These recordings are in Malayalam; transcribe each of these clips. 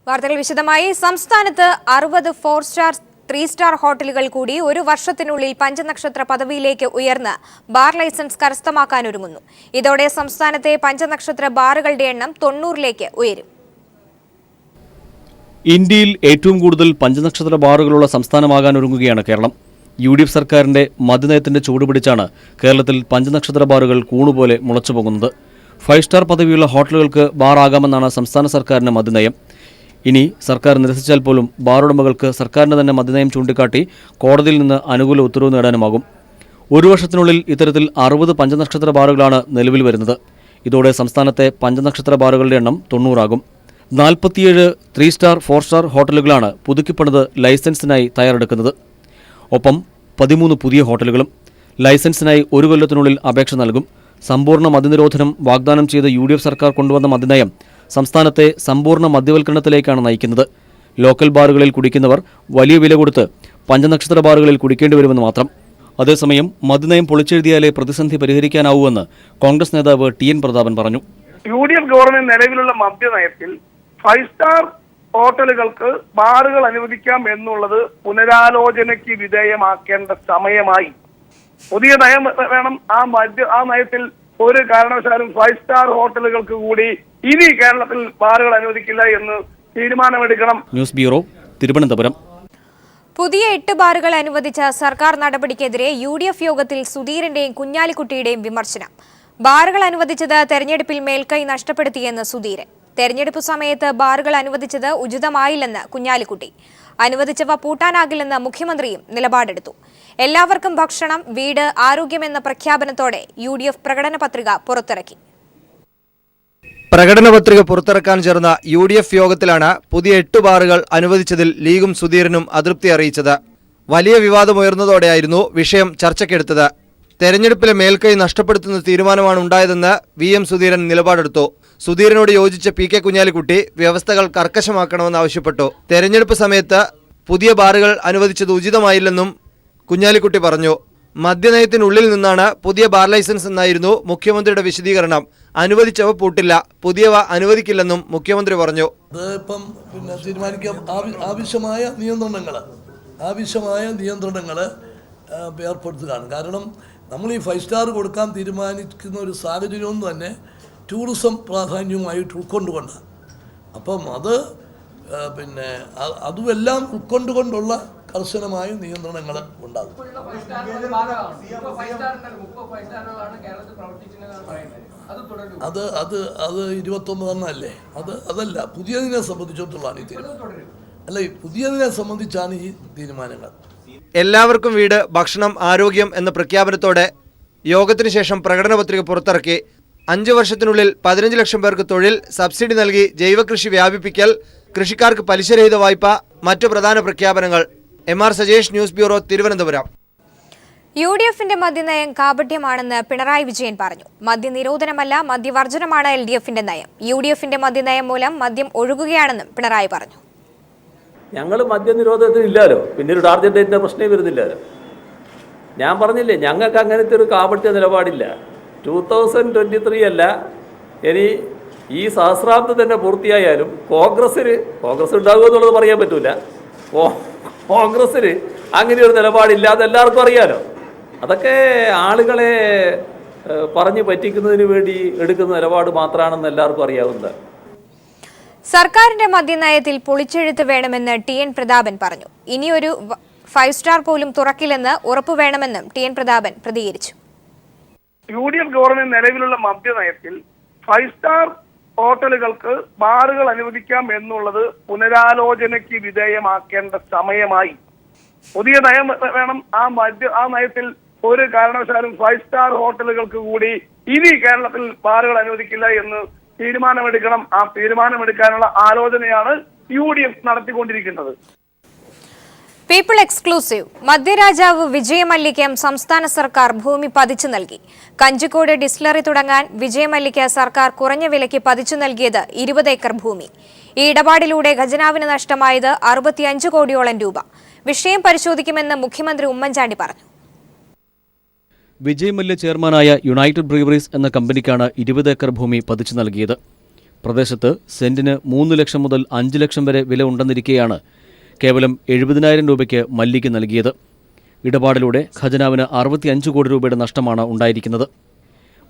വാർത്തകൾ വിശദമായി. സംസ്ഥാനത്ത് 60 4 സ്റ്റാർ 3 സ്റ്റാർ ഹോട്ടലുകൾ കൂടി ഒരു വർഷത്തിനുള്ളിൽ പഞ്ചനക്ഷത്ര പദവിയിലേക്ക് ഉയർന്ന് ബാർ ലൈസൻസ് കരസ്ഥമാക്കാനൊരുങ്ങുന്നു. ഇതോടെ സംസ്ഥാനത്തെ പഞ്ചനക്ഷത്ര ബാറുകളുടെ എണ്ണം 90ലേക്ക് ഉയരും. ഇന്ത്യയിൽ ഏറ്റവും കൂടുതൽ പഞ്ചനക്ഷത്ര ബാറുകളുള്ള സംസ്ഥാനമാകാനൊരുങ്ങുകയാണ് കേരളം. UDF സർക്കാരിന്റെ മദ്യനയത്തിന്റെ ചൂടുപിടിച്ചാണ് കേരളത്തിൽ പഞ്ചനക്ഷത്ര ബാറുകൾ കൂണുപോലെ മുളച്ചുപോകുന്നത്. 5 സ്റ്റാർ പദവിയുള്ള ഹോട്ടലുകൾക്ക് ബാർ ആകാമെന്നാണ് സംസ്ഥാന സർക്കാരിന്റെ മദ്യനയം. ഇനി സർക്കാർ നിരസിച്ചാൽ പോലും ബാറുടമകൾക്ക് സർക്കാരിന്റെ തന്നെ മദ്യനയം ചൂണ്ടിക്കാട്ടി കോടതിയിൽ നിന്ന് അനുകൂല ഉത്തരവ് നേടാനുമാകും. ഒരു വർഷത്തിനുള്ളിൽ ഇത്തരത്തിൽ 60 പഞ്ചനക്ഷത്ര ബാറുകളാണ് നിലവിൽ വരുന്നത്. ഇതോടെ സംസ്ഥാനത്തെ പഞ്ചനക്ഷത്ര ബാറുകളുടെ എണ്ണം 90 ആകും. 47 3 സ്റ്റാർ 4 സ്റ്റാർ ഹോട്ടലുകളാണ് പുതുക്കിപ്പണിത് ലൈസൻസിനായി തയ്യാറെടുക്കുന്നത്. ഒപ്പം 13 പുതിയ ഹോട്ടലുകളും. ലൈസൻസിനായി ഒരു കൊല്ലത്തിനുള്ളിൽ അപേക്ഷ നൽകും. സമ്പൂർണ്ണ മദ്യനിരോധനം വാഗ്ദാനം ചെയ്ത UDF സർക്കാർ കൊണ്ടുവന്ന മദ്യനയം സംസ്ഥാനത്തെ സമ്പൂർണ്ണ മദ്യവൽക്കരണത്തിലേക്കാണ് നയിക്കുന്നത്. ലോക്കൽ ബാറുകളിൽ കുടിക്കുന്നവർ വലിയ വില കൊടുത്ത് പഞ്ചനക്ഷത്ര ബാറുകളിൽ കുടിക്കേണ്ടി വരുമെന്ന് മാത്രം. അതേസമയം മദ്യനയം പൊളിച്ചെഴുതിയാലേ പ്രതിസന്ധി പരിഹരിക്കാനാവൂവെന്ന് കോൺഗ്രസ് നേതാവ് TN പ്രതാപൻ പറഞ്ഞു. UDF ഗവൺമെന്റ് നിലവിലുള്ള മദ്യനയത്തിൽ 5 സ്റ്റാർ ഹോട്ടലുകൾക്ക് ബാറുകൾ അനുവദിക്കാം എന്നുള്ളത് പുനരാലോചനയ്ക്ക് വിധേയമാക്കേണ്ട സമയമായി. പുതിയ നയം വേണം. ആ നയത്തിൽ ഒരു കാരണവശാലും 5 സ്റ്റാർ ഹോട്ടലുകൾക്ക് കൂടി ഇനി കേരളത്തിൽ ബാറുകൾ അനുവദിക്കില്ല എന്ന് തീരുമാനമെടുക്കണം. News bureau, Thiruvananthapuram. പുതിയ 8 ബാറുകൾ അനുവദിച്ച സർക്കാർ നടപടിക്കെതിരെ UDF യോഗത്തിൽ സുധീരന്റെയും കുഞ്ഞാലിക്കുട്ടിയുടെയും വിമർശനം. ബാറുകൾ അനുവദിച്ചത് തെരഞ്ഞെടുപ്പിൽ മേൽക്കൈ നഷ്ടപ്പെടുത്തിയെന്ന് സുധീരൻ. തെരഞ്ഞെടുപ്പ് സമയത്ത് ബാറുകൾ അനുവദിച്ചത് ഉചിതമായില്ലെന്ന് കുഞ്ഞാലിക്കുട്ടി. അനുവദിച്ചവ പൂട്ടാനാകില്ലെന്ന് മുഖ്യമന്ത്രിയും നിലപാടെടുത്തു. എല്ലാവർക്കും ഭക്ഷണം, വീട്, ആരോഗ്യമെന്ന പ്രഖ്യാപനത്തോടെ UDF പ്രകടന പത്രിക പുറത്തിറക്കി. പ്രകടന പത്രിക പുറത്തിറക്കാൻ ചേർന്ന UDF യോഗത്തിലാണ് പുതിയ 8 ബാറുകൾ അനുവദിച്ചതിൽ ലീഗും സുധീരനും അതൃപ്തി അറിയിച്ചത്. വലിയ വിവാദമുയർന്നതോടെയായിരുന്നു വിഷയം ചർച്ചയ്ക്കെടുത്തത്. തെരഞ്ഞെടുപ്പിലെ മേൽക്കൈ നഷ്ടപ്പെടുത്തുന്ന തീരുമാനമാണ് ഉണ്ടായതെന്ന് VM സുധീരൻ നിലപാടെടുത്തു. സുധീരനോട് യോജിച്ച PK കുഞ്ഞാലിക്കുട്ടി വ്യവസ്ഥകൾ കർക്കശമാക്കണമെന്നാവശ്യപ്പെട്ടു. തെരഞ്ഞെടുപ്പ് സമയത്ത് പുതിയ ബാറുകൾ അനുവദിച്ചത് ഉചിതമായില്ലെന്നും കുഞ്ഞാലിക്കുട്ടി പറഞ്ഞു. മദ്യനയത്തിനുള്ളിൽ നിന്നാണ് പുതിയ ബാർ ലൈസൻസ് എന്നായിരുന്നു മുഖ്യമന്ത്രിയുടെ വിശദീകരണം. അനുവദിച്ചവ പൂട്ടില്ല, പുതിയവ അനുവദിക്കില്ലെന്നും മുഖ്യമന്ത്രി പറഞ്ഞു. ഇപ്പം തീരുമാനിക്കാൻ ആവശ്യമായ നിയന്ത്രണങ്ങൾ ഏർപ്പെടുത്തുകയാണ്. കാരണം നമ്മൾ ഈ 5 സ്റ്റാർ കൊടുക്കാൻ തീരുമാനിക്കുന്ന ഒരു സാഹചര്യം തന്നെ ടൂറിസം പ്രാധാന്യവുമായിട്ട് ഉൾക്കൊണ്ടുകൊണ്ടാണ്. അപ്പം അതുമെല്ലാം ഉൾക്കൊണ്ടുകൊണ്ടുള്ള കർശനമായ നിയന്ത്രണങ്ങൾ ഉണ്ടാകും. അത് 29 അല്ലേ? അതല്ല, പുതിയതിനെ സംബന്ധിച്ചിടത്തോളാണ് ഈ തീരുമാനം. അല്ല, ഈ പുതിയതിനെ സംബന്ധിച്ചാണ് ഈ തീരുമാനങ്ങൾ. എല്ലാവർക്കും വീട്, ഭക്ഷണം, ആരോഗ്യം എന്ന പ്രഖ്യാപനത്തോടെ യോഗത്തിനു ശേഷം പ്രകടന പത്രിക പുറത്തിറക്കി. 5 വർഷത്തിനുള്ളിൽ 15 ലക്ഷം പേർക്ക് തൊഴിൽ, സബ്സിഡി നൽകി ജൈവകൃഷി വ്യാപിപ്പിക്കൽ, കൃഷിക്കാർക്ക് പലിശരഹിത വായ്പ, മറ്റു പ്രധാന പ്രഖ്യാപനങ്ങൾ. MR Sajesh, news bureau, Thiruvananthapuram. UDFന്റെ മദ്യനയം കാപട്യമാണെന്ന് പിണറായി വിജയൻ പറഞ്ഞു. മദ്യനിരോധനമല്ല, മദ്യവർജനമാണ് LDFന്റെ നയം. UDFന്റെ മദ്യനയം മൂലം മദ്യം ഒഴുകുകയാണെന്നും പിണറായി പറഞ്ഞു. ഞങ്ങൾ മദ്യനിരോധനത്തിന് ഇല്ലല്ലോ, പിന്നെ ഒരു ടാർഗറ്റ് ഡേറ്റിൻ്റെ പ്രശ്നമേ വരുന്നില്ലല്ലോ. ഞാൻ പറഞ്ഞില്ലേ, ഞങ്ങൾക്ക് അങ്ങനത്തെ ഒരു കാപട്യ നിലപാടില്ല. 2023 അല്ല, ഇനി ഈ സഹസ്രാബ്ദം തന്നെ പൂർത്തിയായാലും കോൺഗ്രസ് ഉണ്ടാകുമെന്നുള്ളത് പറയാൻ പറ്റൂല. കോൺഗ്രസ്സിന് അങ്ങനെ ഒരു നിലപാടില്ലാതെ എല്ലാവർക്കും അറിയാലോ. അതൊക്കെ ആളുകളെ പറഞ്ഞു പറ്റിക്കുന്നതിന് വേണ്ടി എടുക്കുന്ന നിലപാട് മാത്രമാണെന്ന് എല്ലാവർക്കും അറിയാവുന്നതാണ്. സർക്കാരിന്റെ മദ്യനയത്തിൽ പൊളിച്ചെഴുത്ത് വേണമെന്ന് TN പ്രതാപൻ പറഞ്ഞു. ഇനിയൊരു 5 സ്റ്റാർ പോലും തുറക്കില്ലെന്ന് ഉറപ്പുവേണമെന്നും TN പ്രതാപൻ പ്രതികരിച്ചു. UDF ഗവൺമെന്റ് നിലവിലുള്ള മദ്യനയത്തിൽ 5 സ്റ്റാർ ഹോട്ടലുകൾക്ക് ബാറുകൾ അനുവദിക്കാം എന്നുള്ളത് പുനരാലോചനയ്ക്ക് വിധേയമാക്കേണ്ട സമയമായി. പുതിയ നയം വേണം. ആ നയത്തിൽ ഒരു കാരണവശാലും 5 സ്റ്റാർ ഹോട്ടലുകൾക്ക് കൂടി ഇനി കേരളത്തിൽ ബാറുകൾ അനുവദിക്കില്ല എന്ന് തീരുമാനമെടുക്കണം. ആ തീരുമാനമെടുക്കാനുള്ള ആലോചനയാണ് UDF നടത്തിക്കൊണ്ടിരിക്കുന്നത്. People exclusive. മദ്യരാജാവ് വിജയമല്യയ്ക്ക് സംസ്ഥാന സർക്കാർ ഭൂമി പതിച്ചു നൽകി. കഞ്ചിക്കോട് ഡിസ്റ്റിലറി തുടങ്ങാൻ വിജയമല്യയ്ക്ക് സർക്കാർ കുറഞ്ഞ വിലയ്ക്ക് പതിച്ചു നൽകിയത് 20 ഏക്കർ ഭൂമി. ഈ ഇടപാടിലൂടെ ഖജനാവിന് നഷ്ടമായത് 65 കോടിയോളം രൂപ. വിഷയം പരിശോധിക്കുമെന്ന് മുഖ്യമന്ത്രി ഉമ്മൻചാണ്ടി പറഞ്ഞു. വിജയ് മല്യ ചെയർമാനായ യുണൈറ്റഡ് ബ്രീവറീസ് എന്ന കമ്പനിക്കാണ് 20 ഏക്കർ ഭൂമി പതിച്ചു നൽകിയത്. പ്രദേശത്ത് സെന്റിന് 3 ലക്ഷം മുതൽ 5 ലക്ഷം വരെ വില ഉണ്ടെന്നിരിക്കെയാണ് കേവലം 70,000 രൂപയ്ക്ക് മല്ലിക്ക് നൽകിയത്. ഇടപാടിലൂടെ ഖജനാവിന് 65 കോടി രൂപയുടെ നഷ്ടമാണ് ഉണ്ടായിരിക്കുന്നത്.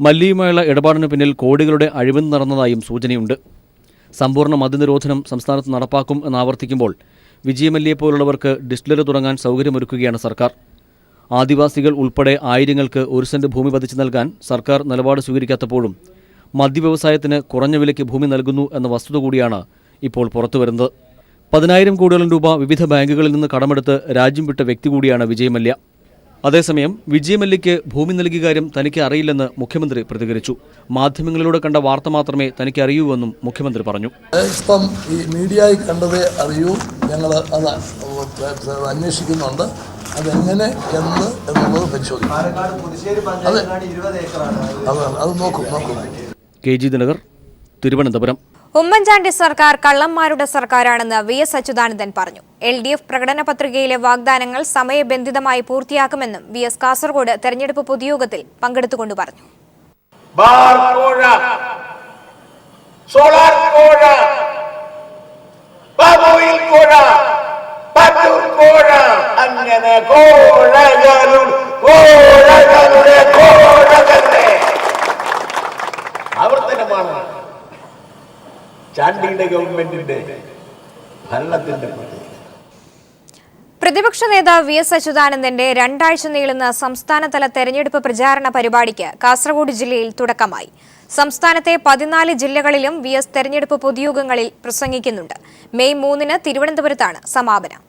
മല്ലിയുമായുള്ള ഇടപാടിന് പിന്നിൽ കോടികളുടെ അഴിമതി നടന്നതായും സൂചനയുണ്ട്. സമ്പൂർണ്ണ മദ്യനിരോധനം സംസ്ഥാനത്ത് നടപ്പാക്കും എന്നാവർത്തിക്കുമ്പോൾ വിജയമല്ലിയെപ്പോലുള്ളവർക്ക് ഡിസ്റ്റിലറി തുടങ്ങാൻ സൗകര്യമൊരുക്കുകയാണ് സർക്കാർ. ആദിവാസികൾ ഉൾപ്പെടെ ആയിരങ്ങൾക്ക് 1 സെന്റ് ഭൂമി പതിച്ചു നൽകാൻ സർക്കാർ നിലപാട് സ്വീകരിക്കാത്തപ്പോഴും മദ്യവ്യവസായത്തിന് കുറഞ്ഞ വിലയ്ക്ക് ഭൂമി നൽകുന്നു എന്ന വസ്തുത കൂടിയാണ് ഇപ്പോൾ പുറത്തുവരുന്നത്. 10,000 കോടിയോളം രൂപ വിവിധ ബാങ്കുകളിൽ നിന്ന് കടമെടുത്ത് രാജ്യം വിട്ട വ്യക്തി കൂടിയാണ് വിജയമല്യ. അതേസമയം വിജയമല്യയ്ക്ക് ഭൂമി നൽകിയ കാര്യം തനിക്ക് അറിയില്ലെന്ന് മുഖ്യമന്ത്രി പ്രതികരിച്ചു. മാധ്യമങ്ങളിലൂടെ കണ്ട വാർത്ത മാത്രമേ തനിക്ക് അറിയൂവെന്നും മുഖ്യമന്ത്രി പറഞ്ഞു. ഇപ്പം ഈ മീഡിയയിൽ കണ്ടതേ അറിയൂ, ഞങ്ങൾ അത് അന്വേഷിക്കുന്നുണ്ട്. അതെങ്ങനെ എന്നുള്ളത് പരിശോധിക്കും. അത് നോക്കും. KG ദിനകർ, തിരുവനന്തപുരം. ഉമ്മൻചാണ്ടി സർക്കാർ കള്ളന്മാരുടെ സർക്കാരാണെന്ന് VS അച്യുതാനന്ദൻ പറഞ്ഞു. LDF പ്രകടന പത്രികയിലെ വാഗ്ദാനങ്ങൾ സമയബന്ധിതമായി പൂർത്തിയാക്കുമെന്നും VS കാസർഗോഡ് തെരഞ്ഞെടുപ്പ് പൊതുയോഗത്തിൽ പങ്കെടുത്തുകൊണ്ട് പറഞ്ഞു. ചാണ്ടിയുടെ ഗവൺമെന്റിന്റെ ഭരണത്തിന്റെ പ്രതിപക്ഷ നേതാവ് VS അച്യുതാനന്ദന്റെ 2 ആഴ്ച നീളുന്ന സംസ്ഥാനതല തെരഞ്ഞെടുപ്പ് പ്രചാരണ പരിപാടിക്ക് കാസർഗോഡ് ജില്ലയിൽ തുടക്കമായി. സംസ്ഥാനത്തെ 14 ജില്ലകളിലും VS തെരഞ്ഞെടുപ്പ് പൊതുയോഗങ്ങളിൽ പ്രസംഗിക്കുന്നുണ്ട്. മെയ് 3-ന് തിരുവനന്തപുരത്താണ് സമാപനം.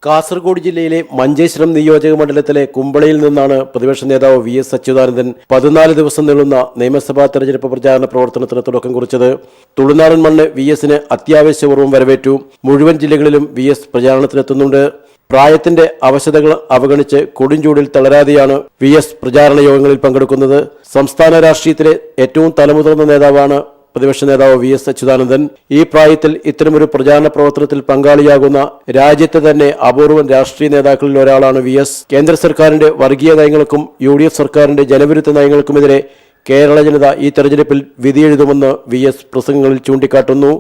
കാസർഗോഡ് ജില്ലയിലെ മഞ്ചേശ്വരം നിയോജക മണ്ഡലത്തിലെ കുമ്പളയിൽ നിന്നാണ് പ്രതിപക്ഷ നേതാവ് VS അച്യുതാനന്ദൻ 14 ദിവസം നീളുന്ന നിയമസഭാ തെരഞ്ഞെടുപ്പ് പ്രചാരണ പ്രവർത്തനത്തിന് തുടക്കം കുറിച്ചത്. തുളുനാടൻ മണ്ണ് VSന് അത്യാവശ്യപൂർവ്വം വരവേറ്റു. മുഴുവൻ ജില്ലകളിലും VS പ്രചാരണത്തിനെത്തുന്നുണ്ട്. പ്രായത്തിന്റെ അവശതകൾ അവഗണിച്ച് കൊടുംചൂടിൽ തളരാതെയാണ് VS പ്രചാരണ യോഗങ്ങളിൽ പങ്കെടുക്കുന്നത്. സംസ്ഥാന രാഷ്ട്രീയത്തിലെ ഏറ്റവും തലമുതിർന്ന നേതാവാണ് പ്രതിപക്ഷ നേതാവ് VS അച്യുതാനന്ദൻ. ഈ പ്രായത്തിൽ ഇത്തരമൊരു പ്രചാരണ പ്രവർത്തനത്തിൽ പങ്കാളിയാകുന്ന രാജ്യത്തെ തന്നെ അപൂർവം രാഷ്ട്രീയ നേതാക്കളിൽ ഒരാളാണ് VS. കേന്ദ്ര സർക്കാരിന്റെ വർഗീയ നയങ്ങൾക്കും UDF സർക്കാരിന്റെ ജനവിരുദ്ധ നയങ്ങൾക്കുമെതിരെ കേരള ജനത ഈ തെരഞ്ഞെടുപ്പിൽ വിധിയെഴുതുമെന്ന് VS പ്രസംഗങ്ങളിൽ ചൂണ്ടിക്കാട്ടുന്നു.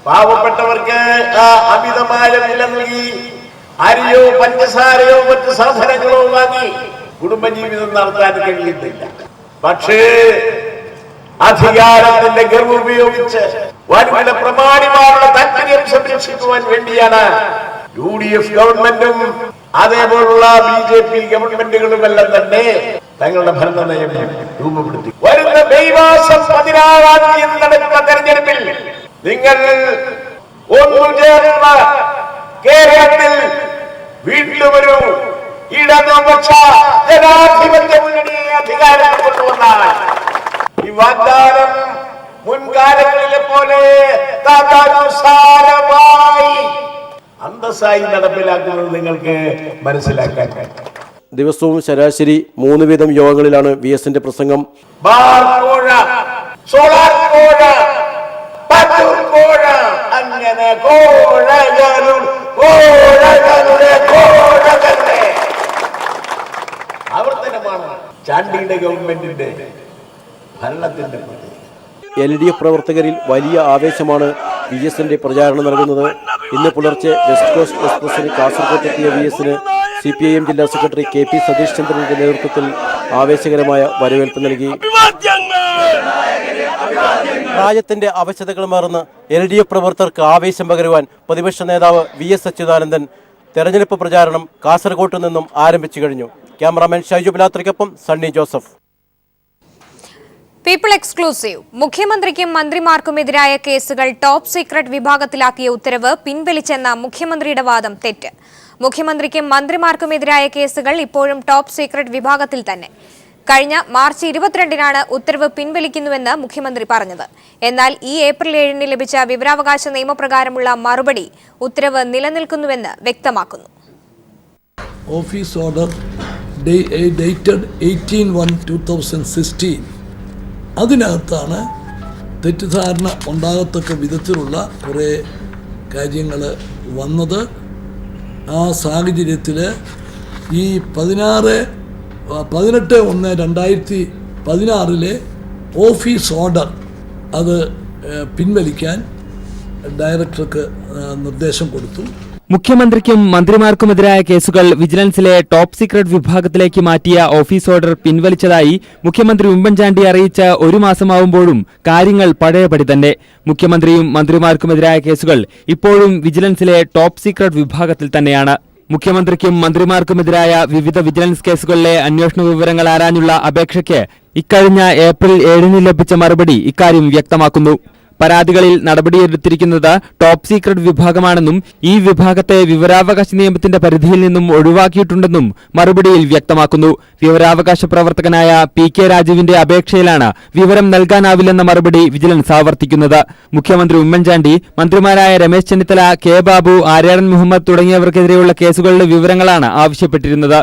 പാവപ്പെട്ടവർക്ക് അമിതമായ വില നൽകി അരിയോ പഞ്ചസാരയോ മറ്റ് സാധനങ്ങളോ വാങ്ങി കുടുംബജീവിതം നടത്താൻ കഴിയുന്നില്ല. പക്ഷേ അധികാരത്തിന്റെ ഗർവ് ഉപയോഗിച്ച് വൻകിട പ്രമാണിമാരുടെ താല്പര്യം സംരക്ഷിക്കുവാൻ വേണ്ടിയാണ് UDF ഗവൺമെന്റും അതേപോലുള്ള BJP ഗവൺമെന്റുകളുമെല്ലാം തന്നെ തങ്ങളുടെ ഭരണ നയം രൂപപ്പെടുത്തി. വരുന്ന മെയ് മാസം 16-ാം തീയതി നടക്കുന്ന തെരഞ്ഞെടുപ്പിൽ നിങ്ങൾ ഒന്നുചേർന്ന കേരളത്തിൽ വീണ്ടും ഒരു ഇടതുപക്ഷ ജനാധിപത്യ മുന്നണിയെ അധികാരത്തിൽ കൊണ്ടുവന്നാൽ ഈ വാഗ്ദാനം മുൻകാലങ്ങളിലെ പോലെ അന്തസ്സായി നടപ്പിലാക്കുന്നത് നിങ്ങൾക്ക് മനസ്സിലാക്കാൻ കഴിയും. ദിവസവും ശരാശരി 3 വീതം യോഗങ്ങളിലാണ് VSന്റെ പ്രസംഗം. ആവർത്തനമാണ് ചാണ്ടിയുടെ ഗവൺമെന്റിന്റെ ഭരണത്തിന്റെ. LDF പ്രവർത്തകരിൽ വലിയ ആവേശമാണ് VSന്റെ പ്രചാരണം നൽകുന്നത്. ഇന്ന് പുലർച്ചെ വെസ്റ്റ് കോസ്റ്റ് എക്സ്പ്രസിന് കാസർഗോഡെത്തിയ VSന് CPIM ജില്ലാ സെക്രട്ടറി KP സതീഷ് ചന്ദ്രന്റെ നേതൃത്വത്തിൽ ആവേശകരമായ വരവേൽപ്പ് നൽകി. പ്രായത്തിന്റെ അവശതകൾ മറന്ന് LDF പ്രവർത്തകർക്ക് ആവേശം പകരുവാൻ പ്രതിപക്ഷ നേതാവ് VS അച്യുതാനന്ദൻ തെരഞ്ഞെടുപ്പ് പ്രചാരണം കാസർഗോഡ് നിന്നും ആരംഭിച്ചു കഴിഞ്ഞു. ക്യാമറാമാൻ ഷൈജു ബിലാത്രിക്കൊപ്പം സണ്ണി ജോസഫ്. People exclusive. മുഖ്യമന്ത്രിക്കും മന്ത്രിമാർക്കുമെതിരായ കേസുകൾ ടോപ്പ് സീക്രട്ട് വിഭാഗത്തിലാക്കിയ ഉത്തരവ് പിൻവലിച്ചെന്ന മുഖ്യമന്ത്രിയുടെ വാദം തെറ്റ്. മുഖ്യമന്ത്രിക്കും മന്ത്രിമാർക്കുമെതിരായ കേസുകൾ ഇപ്പോഴും ടോപ്പ് സീക്രട്ട് വിഭാഗത്തിൽ തന്നെ. കഴിഞ്ഞ മാർച്ച് 22-നാണ് ഉത്തരവ് പിൻവലിക്കുന്നുവെന്ന് മുഖ്യമന്ത്രി പറഞ്ഞത്. എന്നാൽ ഈ ഏപ്രിൽ 7-ന് ലഭിച്ച വിവരാവകാശ നിയമപ്രകാരമുള്ള മറുപടി ഉത്തരവ് നിലനിൽക്കുന്നുവെന്ന് വ്യക്തമാക്കുന്നു. ഓഫീസ് ഓർഡർ ഡേറ്റഡ് 18/1/2016 അതിനകത്താണ് തെറ്റിദ്ധാരണ ഉണ്ടാകത്തക്ക വിധത്തിലുള്ള കുറേ കാര്യങ്ങൾ വന്നത്. ആ സാഹചര്യത്തിൽ ഈ 18/1/2016 ഓഫീസ് ഓർഡർ അത് പിൻവലിക്കാൻ ഡയറക്ടർക്ക് നിർദ്ദേശം കൊടുത്തു. മുഖ്യമന്ത്രിക്കും മന്ത്രിമാർക്കുമെതിരായ കേസുകൾ വിജിലൻസിലെ ടോപ്പ് സീക്രട്ട് വിഭാഗത്തിലേക്ക് മാറ്റിയ ഓഫീസ് ഓർഡർ പിൻവലിച്ചതായി മുഖ്യമന്ത്രി ഉമ്മൻചാണ്ടി അറിയിച്ച 1 മാസമാവുമ്പോഴും കാര്യങ്ങൾ പഴയപടി തന്നെ. മുഖ്യമന്ത്രിയും മന്ത്രിമാർക്കുമെതിരായ കേസുകൾ ഇപ്പോഴും വിജിലൻസിലെ ടോപ്പ് സീക്രട്ട് വിഭാഗത്തിൽ തന്നെയാണ്. മുഖ്യമന്ത്രിക്കും മന്ത്രിമാർക്കുമെതിരായ വിവിധ വിജിലൻസ് കേസുകളിലെ അന്വേഷണ വിവരങ്ങൾ ആരാഞ്ഞുള്ള അപേക്ഷയ്ക്ക് ഇക്കഴിഞ്ഞ ഏപ്രിൽ 7 ലഭിച്ച മറുപടി ഇക്കാര്യം വ്യക്തമാക്കുന്നു. പരാതികളിൽ നടപടിയെടുത്തിരിക്കുന്നത് ടോപ്പ് സീക്രട്ട് വിഭാഗമാണെന്നും ഈ വിഭാഗത്തെ വിവരാവകാശ നിയമത്തിന്റെ പരിധിയിൽ നിന്നും ഒഴിവാക്കിയിട്ടുണ്ടെന്നും മറുപടിയിൽ വ്യക്തമാക്കുന്നു. വിവരാവകാശ പ്രവർത്തകനായ PK രാജുവിന്റെ അപേക്ഷയിലാണ് വിവരം നൽകാനാവില്ലെന്ന മറുപടി വിജിലൻസ് ആവർത്തിക്കുന്നത്. മുഖ്യമന്ത്രി ഉമ്മൻചാണ്ടി, മന്ത്രിമാരായ രമേശ് ചെന്നിത്തല, K ബാബു, ആര്യാടൻ മുഹമ്മദ് തുടങ്ങിയവർക്കെതിരെയുള്ള കേസുകളുടെ വിവരങ്ങളാണ് ആവശ്യപ്പെട്ടിരുന്നത്.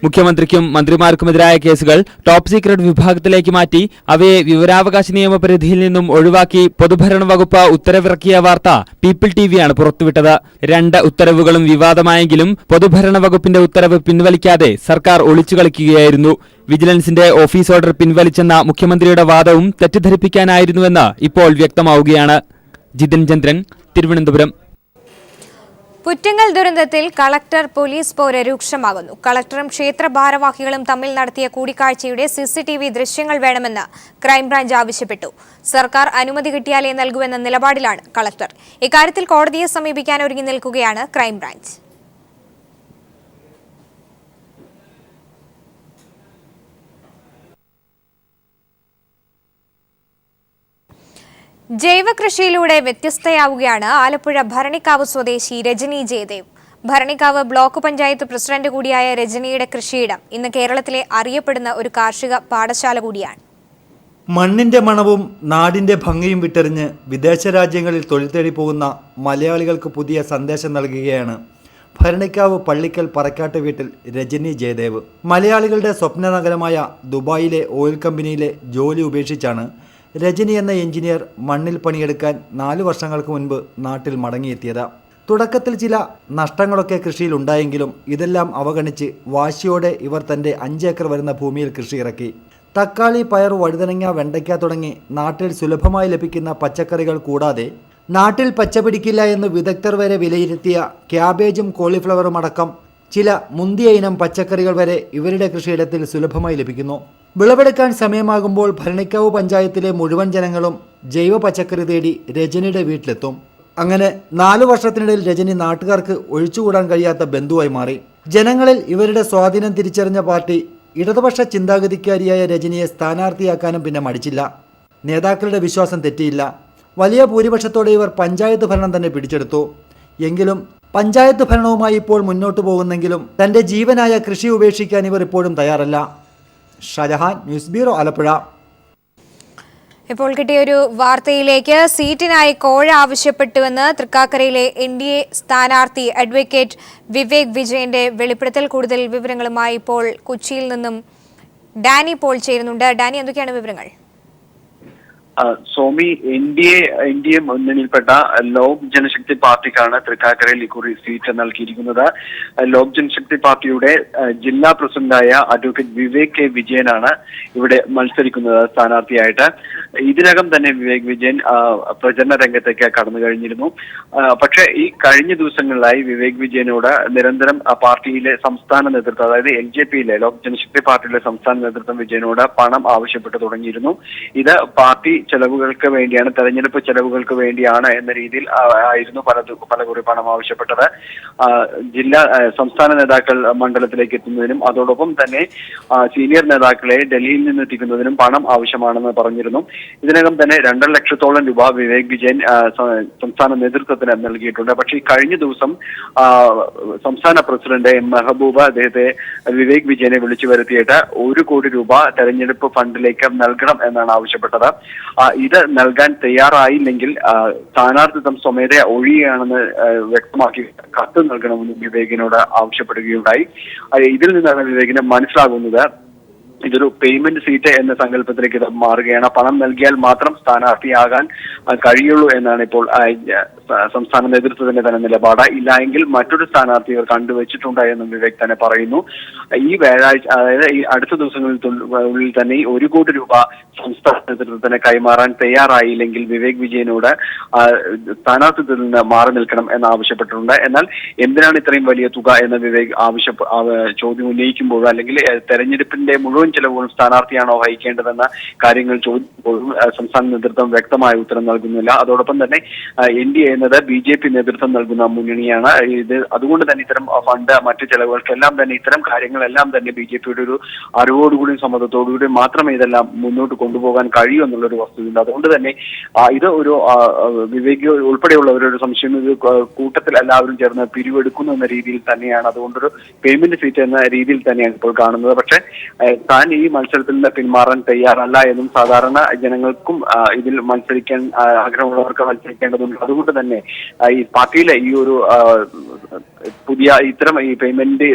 മുഖ്യമന്ത്രിക്കും മന്ത്രിമാർക്കുമെതിരായ കേസുകൾ ടോപ്പ് സീക്രട്ട് വിഭാഗത്തിലേക്ക് മാറ്റി അവയെ വിവരാവകാശ നിയമപരിധിയിൽ നിന്നും ഒഴിവാക്കി പൊതുഭരണ വകുപ്പ് ഉത്തരവിറക്കിയ വാർത്ത പീപ്പിൾ TVയാണ് പുറത്തുവിട്ടത്. 2 ഉത്തരവുകളും വിവാദമായെങ്കിലും പൊതുഭരണ വകുപ്പിന്റെ ഉത്തരവ് പിൻവലിക്കാതെ സർക്കാർ ഒളിച്ചുകളിക്കുകയായിരുന്നു. വിജിലൻസിന്റെ ഓഫീസ് ഓർഡർ പിൻവലിച്ചെന്ന മുഖ്യമന്ത്രിയുടെ വാദവും തെറ്റിദ്ധരിപ്പിക്കാനായിരുന്നുവെന്ന് ഇപ്പോൾ വ്യക്തമാവുകയാണ്. ജിതിൻ ചന്ദ്രൻ, തിരുവനന്തപുരം. പുറ്റങ്ങൽ ദുരന്തത്തിൽ കളക്ടർ പോലീസ് പോര് രൂക്ഷമാകുന്നു. കളക്ടറും ക്ഷേത്ര ഭാരവാഹികളും തമ്മിൽ നടത്തിയ കൂടിക്കാഴ്ചയുടെ CCTV ദൃശ്യങ്ങൾ വേണമെന്ന് ക്രൈംബ്രാഞ്ച് ആവശ്യപ്പെട്ടു. സർക്കാർ അനുമതി കിട്ടിയാലേ നൽകുമെന്ന നിലപാടിലാണ് കളക്ടർ. ഇക്കാര്യത്തിൽ കോടതിയെ സമീപിക്കാൻ ഒരുങ്ങി നിൽക്കുകയാണ് ക്രൈംബ്രാഞ്ച്. ജൈവകൃഷിയിലൂടെ വ്യത്യസ്തയാവുകയാണ് ആലപ്പുഴ ഭരണിക്കാവ് സ്വദേശി രജനി ജയദേവ്. ഭരണിക്കാവ് ബ്ലോക്ക് പഞ്ചായത്ത് പ്രസിഡന്റ് കൂടിയായ രജനിയുടെ കൃഷിയിടം ഇന്ന് കേരളത്തിലെ അറിയപ്പെടുന്ന ഒരു കാർഷിക പാഠശാല കൂടിയാണ്. മണ്ണിന്റെ മണവും നാടിന്റെ ഭംഗിയും വിട്ടെറിഞ്ഞ് വിദേശ രാജ്യങ്ങളിൽ തൊഴിൽ തേടി പോകുന്ന മലയാളികൾക്ക് പുതിയ സന്ദേശം നൽകുകയാണ് ഭരണിക്കാവ് പള്ളിക്കൽ പറക്കാട്ട് വീട്ടിൽ രജനി ജയദേവ്. മലയാളികളുടെ സ്വപ്ന നഗരമായ ദുബായിലെ ഓയിൽ കമ്പനിയിലെ ജോലി ഉപേക്ഷിച്ചാണ് രജനി എന്ന എഞ്ചിനീയർ മണ്ണിൽ പണിയെടുക്കാൻ 4 വർഷങ്ങൾക്ക് മുൻപ് നാട്ടിൽ മടങ്ങിയെത്തിയത്. തുടക്കത്തിൽ ചില നഷ്ടങ്ങളൊക്കെ കൃഷിയിൽ ഉണ്ടായെങ്കിലും ഇതെല്ലാം അവഗണിച്ച് വാശിയോടെ ഇവർ തൻ്റെ 5 ഏക്കർ വരുന്ന ഭൂമിയിൽ കൃഷി ഇറക്കി. തക്കാളി, പയർ, വഴുതനങ്ങ, വെണ്ടയ്ക്ക തുടങ്ങി നാട്ടിൽ സുലഭമായി ലഭിക്കുന്ന പച്ചക്കറികൾ കൂടാതെ നാട്ടിൽ പച്ചപിടിക്കില്ല എന്ന് വിദഗ്ധർ വരെ വിലയിരുത്തിയ ക്യാബേജും കോളിഫ്ലവറും അടക്കം ചില മുന്തിയ ഇനം പച്ചക്കറികൾ വരെ ഇവരുടെ കൃഷിയിടത്തിൽ സുലഭമായി ലഭിക്കുന്നു. വിളവെടുക്കാൻ സമയമാകുമ്പോൾ ഭരണിക്കാവ് പഞ്ചായത്തിലെ മുഴുവൻ ജനങ്ങളും ജൈവ പച്ചക്കറി തേടി രജനിയുടെ വീട്ടിലെത്തും. അങ്ങനെ 4 വർഷത്തിനിടയിൽ രജനി നാട്ടുകാർക്ക് ഒഴിച്ചുകൂടാൻ കഴിയാത്ത ബന്ധുവായി മാറി. ജനങ്ങളിൽ ഇവരുടെ സ്വാധീനം തിരിച്ചറിഞ്ഞ പാർട്ടി ഇടതുപക്ഷ ചിന്താഗതിക്കാരിയായ രജനിയെ സ്ഥാനാർത്ഥിയാക്കാനും പിന്നെ മടിച്ചില്ല. നേതാക്കളുടെ വിശ്വാസം തെറ്റിയില്ല. വലിയ ഭൂരിപക്ഷത്തോടെ ഇവർ പഞ്ചായത്ത് ഭരണം തന്നെ പിടിച്ചെടുത്തു. എങ്കിലും പഞ്ചായത്ത് ഭരണവുമായി ഇപ്പോൾ മുന്നോട്ടു പോകുന്നെങ്കിലും തൻ്റെ ജീവനായ കൃഷി ഉപേക്ഷിക്കാൻ ഇവർ ഇപ്പോഴും തയ്യാറല്ല. Shajahan, news bureau, Alappuzha. ഇപ്പോൾ കിട്ടിയൊരു വാർത്തയിലേക്ക്. സീറ്റിനായി കോഴ ആവശ്യപ്പെട്ടുവെന്ന് തൃക്കാക്കരയിലെ NDA സ്ഥാനാർത്ഥി അഡ്വക്കേറ്റ് വിവേക് വിജയന്റെ വെളിപ്പെടുത്തൽ. കൂടുതൽ വിവരങ്ങളുമായി ഇപ്പോൾ കൊച്ചിയിൽ നിന്നും ഡാനി പോൾ ചേരുന്നുണ്ട്. ഡാനി, എന്തൊക്കെയാണ് വിവരങ്ങൾ? സോമി, NDA മുന്നണിയിൽപ്പെട്ട ലോക് ജനശക്തി പാർട്ടിക്കാണ് തൃക്കാക്കരയിൽ ഇക്കുറി സീറ്റ് നൽകിയിരിക്കുന്നത്. ലോക് ജനശക്തി പാർട്ടിയുടെ ജില്ലാ പ്രസിഡന്റായ അഡ്വക്കേറ്റ് വിവേക് K വിജയനാണ് ഇവിടെ മത്സരിക്കുന്നത് സ്ഥാനാർത്ഥിയായിട്ട്. ഇതിനകം തന്നെ വിവേക് വിജയൻ പ്രചരണ രംഗത്തേക്ക് കടന്നു കഴിഞ്ഞിരുന്നു. പക്ഷേ ഈ കഴിഞ്ഞ ദിവസങ്ങളിലായി വിവേക് വിജയനോട് നിരന്തരം പാർട്ടിയിലെ സംസ്ഥാന നേതൃത്വം, അതായത് LJPയിലെ ലോക് ജനശക്തി പാർട്ടിയിലെ സംസ്ഥാന നേതൃത്വം വിജയനോട് പണം ആവശ്യപ്പെട്ടു തുടങ്ങിയിരുന്നു. ഇത് പാർട്ടി ചെലവുകൾക്ക് വേണ്ടിയാണ്, തെരഞ്ഞെടുപ്പ് ചെലവുകൾക്ക് വേണ്ടിയാണ് എന്ന രീതിയിൽ ആയിരുന്നു പലകുറി പണം ആവശ്യപ്പെട്ടത്. സംസ്ഥാന നേതാക്കൾ മണ്ഡലത്തിലേക്ക് എത്തുന്നതിനും അതോടൊപ്പം തന്നെ സീനിയർ നേതാക്കളെ ഡൽഹിയിൽ നിന്ന് എത്തിക്കുന്നതിനും പണം ആവശ്യമാണെന്ന് പറഞ്ഞിരുന്നു. ഇതിനകം തന്നെ 2.5 ലക്ഷത്തോളം രൂപ വിവേക് വിജയൻ സംസ്ഥാന നേതൃത്വത്തിന് നൽകിയിട്ടുണ്ട്. പക്ഷേ കഴിഞ്ഞ ദിവസം സംസ്ഥാന പ്രസിഡന്റ് M മെഹബൂബ അദ്ദേഹത്തെ വിവേക് വിജയനെ വിളിച്ചു വരുത്തിയിട്ട് 1 കോടി രൂപ തെരഞ്ഞെടുപ്പ് ഫണ്ടിലേക്ക് നൽകണം എന്നാണ് ആവശ്യപ്പെട്ടത്. ഇത് നൽകാൻ തയ്യാറായില്ലെങ്കിൽ സ്ഥാനാർത്ഥിത്വം സ്വമേധയ ഒഴിയുകയാണെന്ന് വ്യക്തമാക്കി കത്ത് നൽകണമെന്ന് വിവേകിനോട് ആവശ്യപ്പെടുകയുണ്ടായി. ഇതിൽ നിന്നാണ് വിവേകിന് മനസ്സിലാകുന്നത് ഇതൊരു പേയ്മെന്റ് സീറ്റ് എന്ന സങ്കല്പത്തിലേക്ക് ഇത് മാറുകയാണ്. പണം നൽകിയാൽ മാത്രം സ്ഥാനാർത്ഥിയാകാൻ കഴിയുള്ളൂ എന്നാണ് ഇപ്പോൾ സംസ്ഥാന നേതൃത്വത്തിന്റെ തന്നെ നിലപാട്. ഇല്ലായെങ്കിൽ മറ്റൊരു സ്ഥാനാർത്ഥി ഇവർ കണ്ടുവച്ചിട്ടുണ്ട് എന്നും വിവേക് തന്നെ പറയുന്നു. ഈ വ്യാഴാഴ്ച, അതായത് ഈ അടുത്ത ദിവസങ്ങളിൽ തന്നെ 1 കോടി രൂപ സംസ്ഥാന നേതൃത്വത്തിന് കൈമാറാൻ തയ്യാറായില്ലെങ്കിൽ വിവേക് വിജയനോട് സ്ഥാനാർത്ഥിത്വത്തിൽ നിന്ന് മാറി നിൽക്കണം എന്നാവശ്യപ്പെട്ടിട്ടുണ്ട്. എന്നാൽ എന്തിനാണ് ഇത്രയും വലിയ തുക എന്ന് വിവേക് ചോദ്യം ഉന്നയിക്കുമ്പോഴും അല്ലെങ്കിൽ തെരഞ്ഞെടുപ്പിന്റെ മുഴുവൻ ചെലവുകളും സ്ഥാനാർത്ഥിയാണോ വഹിക്കേണ്ടതെന്ന കാര്യങ്ങൾ ചോദിക്കുമ്പോഴും സംസ്ഥാന നേതൃത്വം വ്യക്തമായ ഉത്തരം നൽകുന്നില്ല. അതോടൊപ്പം തന്നെ NDA എന്നത് BJP നേതൃത്വം നൽകുന്ന മുന്നണിയാണ്. അതുകൊണ്ട് തന്നെ ഇത്തരം ഫണ്ട്, മറ്റു ചെലവുകൾക്കെല്ലാം തന്നെ ഇത്തരം കാര്യങ്ങളെല്ലാം തന്നെ BJPയുടെ ഒരു അറിവോടുകൂടിയും സമ്മതത്തോടുകൂടിയും മാത്രമേ ഇതെല്ലാം മുന്നോട്ട് കൊണ്ടുപോകാൻ കഴിയൂ എന്നുള്ളൊരു വസ്തുതയുണ്ട്. അതുകൊണ്ട് തന്നെ ഇത് ഒരു വിവേക് ഉൾപ്പെടെയുള്ളവരൊരു സംശയം, ഇത് കൂട്ടത്തിൽ എല്ലാവരും ചേർന്ന് പിരിവെടുക്കുന്നു എന്ന രീതിയിൽ തന്നെയാണ്. അതുകൊണ്ടൊരു പേയ്മെന്റ് സീറ്റ് എന്ന രീതിയിൽ തന്നെയാണ് ഇപ്പോൾ കാണുന്നത്. പക്ഷേ താൻ ഈ മത്സരത്തിൽ നിന്ന് പിന്മാറാൻ തയ്യാറല്ല എന്നും സാധാരണ ജനങ്ങൾക്കും ഇതിൽ മത്സരിക്കാൻ ആഗ്രഹമുള്ളവർക്ക് മത്സരിക്കേണ്ടതുണ്ട്. അതുകൊണ്ട് തന്നെ ഈ പാർട്ടിയിലെ ഈ ഒരു പുതിയ ഇത്തരം ഈ പേയ്മെന്റ്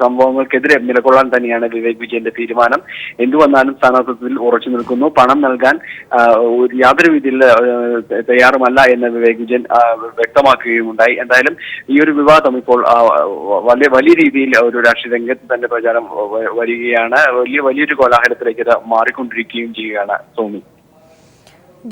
സംഭവങ്ങൾക്കെതിരെ നിലകൊള്ളാൻ തന്നെയാണ് വിവേക് വിജയന്റെ തീരുമാനം. എന്തു വന്നാലും സ്ഥാനാർത്ഥിത്വത്തിൽ ഉറച്ചു നിൽക്കുന്നു. പണം നൽകാൻ യാതൊരു രീതിയിൽ തയ്യാറുമല്ല എന്ന് വിവേക് വിജയൻ വ്യക്തമാക്കുകയുമുണ്ടായി. എന്തായാലും ഈ ഒരു വിവാദം ഇപ്പോൾ വലിയ രീതിയിൽ ഒരു രാഷ്ട്രീയ രംഗത്ത് തന്നെ പ്രചാരം വരികയാണ്. വലിയൊരു കോലാഹലത്തിലേക്ക് ഇത് മാറിക്കൊണ്ടിരിക്കുകയും ചെയ്യുകയാണ്. സോമി.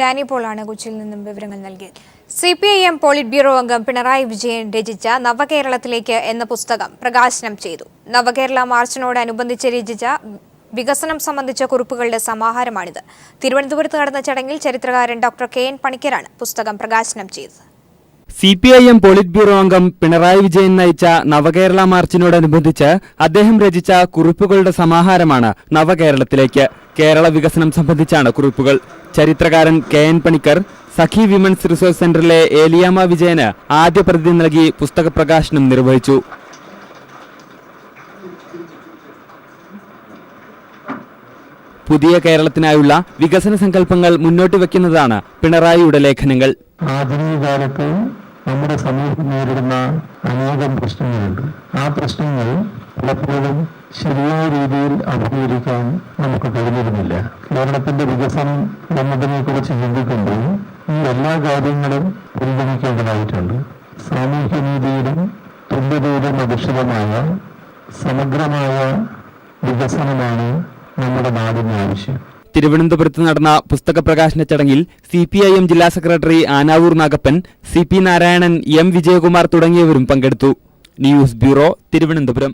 ഡാനി പോളാണ് കൊച്ചിയിൽ നിന്നും വിവരങ്ങൾ നൽകിയത്. CPIM പോളിറ്റ് ബ്യൂറോ അംഗം പിണറായി വിജയൻ രചിച്ച നവകേരളത്തിലേക്ക് എന്ന പുസ്തകം പ്രകാശനം ചെയ്തു. നവകേരള മാർച്ചിനോടനുബന്ധിച്ച് രചിച്ച വികസനം സംബന്ധിച്ച കുറിപ്പുകളുടെ സമാഹാരമാണിത്. തിരുവനന്തപുരത്ത് നടന്ന ചടങ്ങിൽ ചരിത്രകാരൻ ഡോക്ടർ KN പണിക്കരാണ് പുസ്തകം പ്രകാശനം ചെയ്തത്. CPIM പോളിറ്റ് ബ്യൂറോ അംഗം പിണറായി വിജയൻ നയിച്ച നവകേരള മാർച്ചിനോടനുബന്ധിച്ച് അദ്ദേഹം രചിച്ച കുറിപ്പുകളുടെ സമാഹാരമാണ് നവകേരളത്തിലേക്ക്. കേരള വികസനം സംബന്ധിച്ചാണ് കുറിപ്പുകൾ. ചരിത്രകാരൻ KN പണിക്കർ സഖി വിമൻസ് റിസോഴ്സ് സെന്ററിലെ ഏലിയാമ്മ വിജയന് ആദ്യ പ്രതി നൽകി പുസ്തക പ്രകാശനം നിർവഹിച്ചു. പുതിയ കേരളത്തിനായുള്ള വികസന സങ്കല്പങ്ങൾ മുന്നോട്ട് വയ്ക്കുന്നതാണ് പിണറായിയുടെ ലേഖനങ്ങൾ. ആധുനിക കാലത്ത് നമ്മുടെ സമൂഹം നേരിടുന്ന അനേകം പ്രശ്നങ്ങളുണ്ട്. ആ പ്രശ്നങ്ങൾ പലപ്പോഴും ശരിയായ രീതിയിൽ അഭിമുഖീകരിക്കാൻ നമുക്ക് കഴിഞ്ഞിരുന്നില്ല. കേരളത്തിന്റെ വികസനം എന്നതിനെ കുറിച്ച് ചിന്തിക്കുമ്പോൾ ഈ എല്ലാ കാര്യങ്ങളും പിന്തുണയ്ക്കേണ്ടതായിട്ടുണ്ട്. സാമൂഹ്യനീതിയിലും തുല്യതയിലും അധിഷ്ഠിതമായ സമഗ്രമായ വികസനമാണ് നമ്മുടെ നാടിന് ആവശ്യം. തിരുവനന്തപുരത്ത് നടന്ന പുസ്തക പ്രകാശന ചടങ്ങിൽ CPIM ജില്ലാ secretary Anavoor Nagappan, CP Narayanan, M Vijayakumar തുടങ്ങിയവരും പങ്കെടുത്തു. News bureau, Thiruvananthapuram.